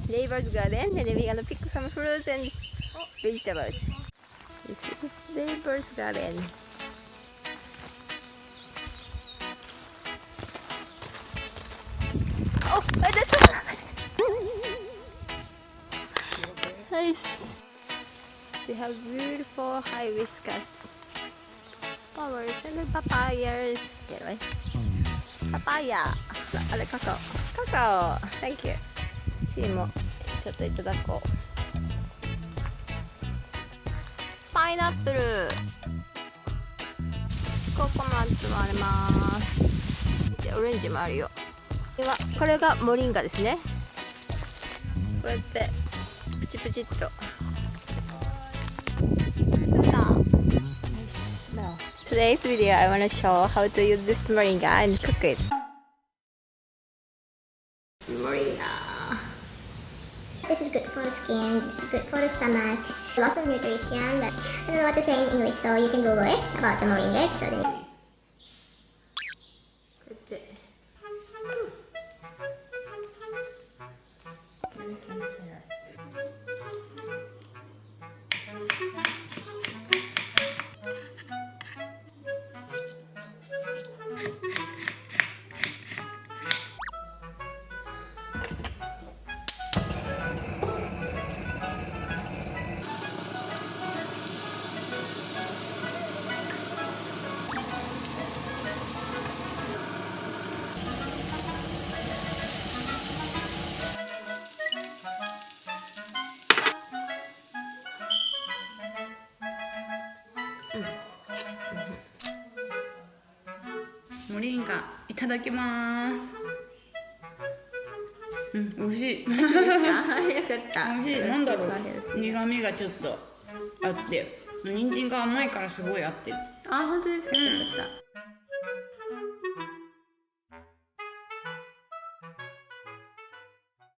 neighbor's garden and then we're gonna pick some fruits and vegetables. This is neighbor's garden. Oh, that's nice. They have beautiful hibiscus flowers and then papayas. Yeah, right? Papaya. あれカカオ。カカオ。Thank you. チーもちょっといただこう。パイナップル。ココナッツもあります。でオレンジもあるよ。ではこれがモリンガですね。こうやってプチプチっと。Today's video I want to show how to use this moringa and cook it. Moringa. This is good for the skin, this is good for the stomach, lots of nutrition. But I don't know what to say in English, so you can Google it about the moringa. So then...モリンガいただきます。美味しい。よかった。美味しい。なんだろう。苦味がちょっとあって、人参が甘いからすごい合ってる。あ、本当ですか。よかった。